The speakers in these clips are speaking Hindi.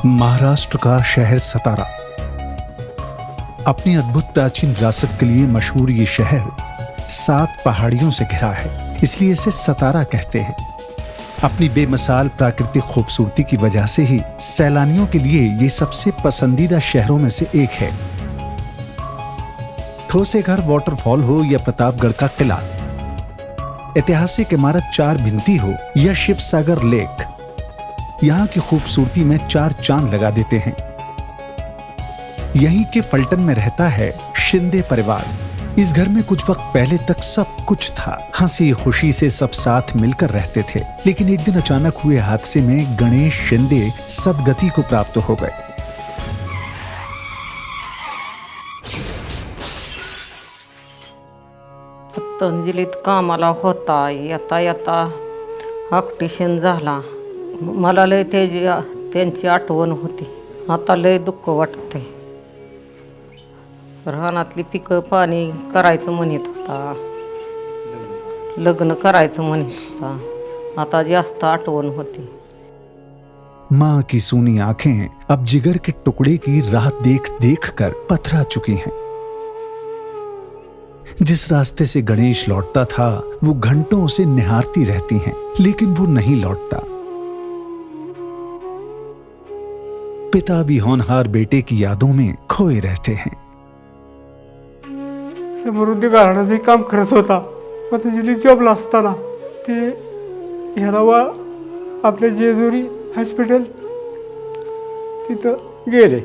महाराष्ट्र का शहर सतारा अपनी अद्भुत प्राचीन विरासत के लिए मशहूर ये शहर 7 पहाड़ियों से घिरा है, इसलिए इसे सतारा कहते हैं। अपनी बेमिसाल प्राकृतिक खूबसूरती की वजह से ही सैलानियों के लिए ये सबसे पसंदीदा शहरों में से एक है। ठोसेघर वाटरफॉल हो या प्रतापगढ़ का किला, ऐतिहासिक इमारत 4 भिंती हो या शिव सागर लेक, यहाँ की खूबसूरती में 4 चांद लगा देते हैं। यहीं के फल्टन में रहता है शिंदे परिवार। इस घर में कुछ वक्त पहले तक सब कुछ था, हंसी खुशी से सब साथ मिलकर रहते थे। लेकिन एक दिन अचानक हुए हादसे में गणेश शिंदे सदगति को प्राप्त हो गए। पतंजलीत कामाला होता, येता येता ऑक्टिशन झाला। मला लय त्यांची आठवण होती। आता लय दुःख वाटते। रानातली पिकं पाणी करायचं म्हणत होता, लग्न करायचं म्हणत होता। आता जास्त आठवण होती। माँ की सूनी आंखें अब जिगर के टुकड़े की राह देख देख कर पथरा चुकी हैं। जिस रास्ते से गणेश लौटता था वो घंटों उसे निहारती रहती हैं, लेकिन वो नहीं लौटता। पिता भी होनहार बेटे की यादों में खोए रहते हैं। समृद्धी घराण्याचे काम करत होता। पतंजली जॉबला असताना ते ह्याला आपल्या जेजुरी हॉस्पिटल तिथं गेले।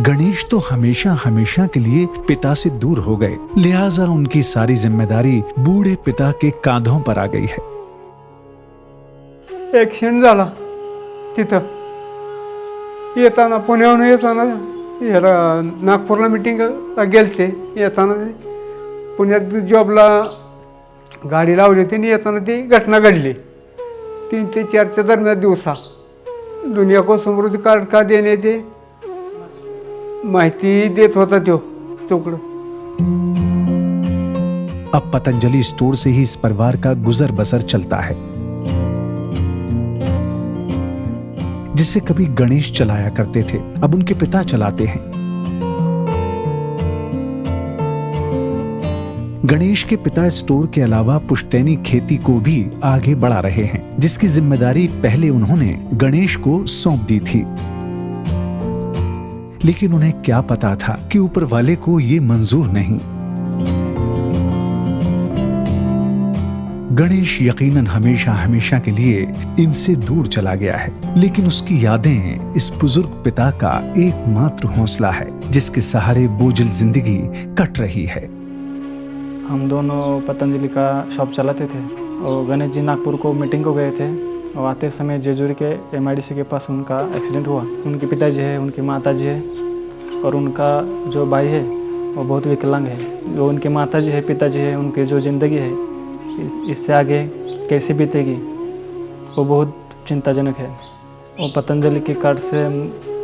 गणेश तो हमेशा हमेशा के लिए पिता से दूर हो गए, लिहाजा उनकी सारी जिम्मेदारी बूढ़े पिता के कांधों पर आ गई है। ॲक्सिडेंट झाला तिथं। येताना पुण्याहून येताना ह्याला नागपूरला मीटिंगला गेलते। येताना पुण्यात जॉबला गाडी लावली होती आणि येताना ती घटना घडली। 3 ते 4च्या दरम्यान दिवसा दुनिया को समृद्धी कार्ड का देणे ते माहिती देत होता तो चोकड़। अब पतंजलि स्टोर से ही इस परिवार का गुजर बसर चलता है, जिसे कभी गणेश चलाया करते थे, अब उनके पिता चलाते हैं। गणेश के पिता स्टोर के अलावा पुश्तैनी खेती को भी आगे बढ़ा रहे हैं, जिसकी जिम्मेदारी पहले उन्होंने गणेश को सौंप दी थी। लेकिन उन्हें क्या पता था कि ऊपर वाले को ये मंजूर नहीं। गणेश यकीनन हमेशा हमेशा के लिए इनसे दूर चला गया है, लेकिन उसकी यादें इस बुजुर्ग पिता का एकमात्र हौसला है, जिसके सहारे बोझिल जिंदगी कट रही है। हम दोनों पतंजलि का शॉप चलाते थे और गणेश जी नागपुर को मीटिंग को गए थे और आते समय जेजुरी के MIDC के पास उनका एक्सीडेंट हुआ। उनके पिताजी है, उनकी माताजी है और उनका जो भाई है वो बहुत विकलांग है। जो उनके माताजी है, पिताजी है, उनकी जो ज़िंदगी है इससे आगे कैसे बीतेगी वो बहुत चिंताजनक है। वो पतंजलि के कार्ड से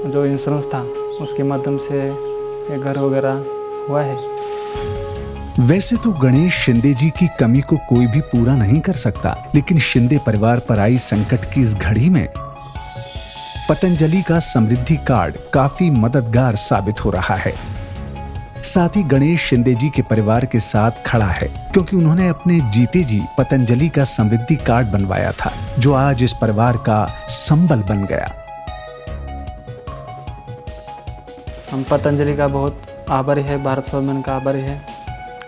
जो इंश्योरेंस था उसके माध्यम से ये घर वगैरह हुआ है। वैसे तो गणेश शिंदे जी की कमी को कोई भी पूरा नहीं कर सकता, लेकिन शिंदे परिवार पर आई संकट की इस घड़ी में पतंजलि का समृद्धि कार्ड काफी मददगार साबित हो रहा है। साथ ही गणेश शिंदे जी के परिवार के साथ खड़ा है, क्योंकि उन्होंने अपने जीते जी पतंजलि का समृद्धि कार्ड बनवाया था, जो आज इस परिवार का संबल बन गया। हम पतंजलि का बहुत आभारी है, भारत स्वाभिमान का आभारी है,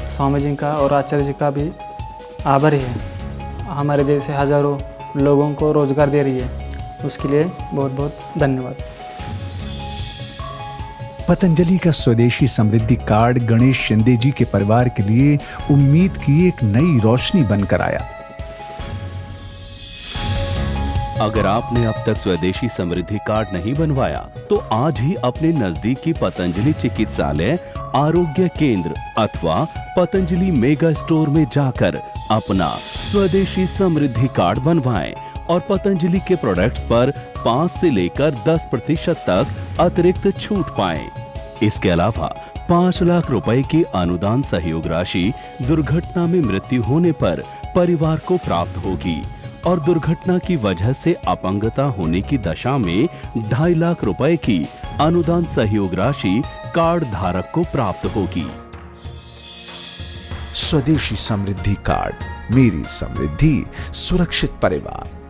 स्वामी जी का और आचार्य जी का भी आभारी है। हमारे जैसे हजारों लोगों को रोजगार दे रही है, उसके लिए बहुत बहुत धन्यवाद। पतंजलि का स्वदेशी समृद्धि कार्ड गणेश शिंदे जी के परिवार के लिए उम्मीद की एक नई रोशनी बनकर आया। अगर आपने अब तक स्वदेशी समृद्धि कार्ड नहीं बनवाया तो आज ही अपने नजदीकी पतंजलि चिकित्सालय, आरोग्य केंद्र अथवा पतंजलि मेगा स्टोर में जाकर अपना स्वदेशी समृद्धि कार्ड बनवाएं और पतंजलि के प्रोडक्ट्स पर 5 से लेकर 10% तक अतिरिक्त छूट पाएं। इसके अलावा 5 लाख रुपए की अनुदान सहयोग राशि दुर्घटना में मृत्यु होने पर परिवार को प्राप्त होगी और दुर्घटना की वजह से अपंगता होने की दशा में 2.5 लाख रुपए की अनुदान सहयोग राशि कार्ड धारक को प्राप्त होगी। स्वदेशी समृद्धि कार्ड, मेरी समृद्धि सुरक्षित परिवार।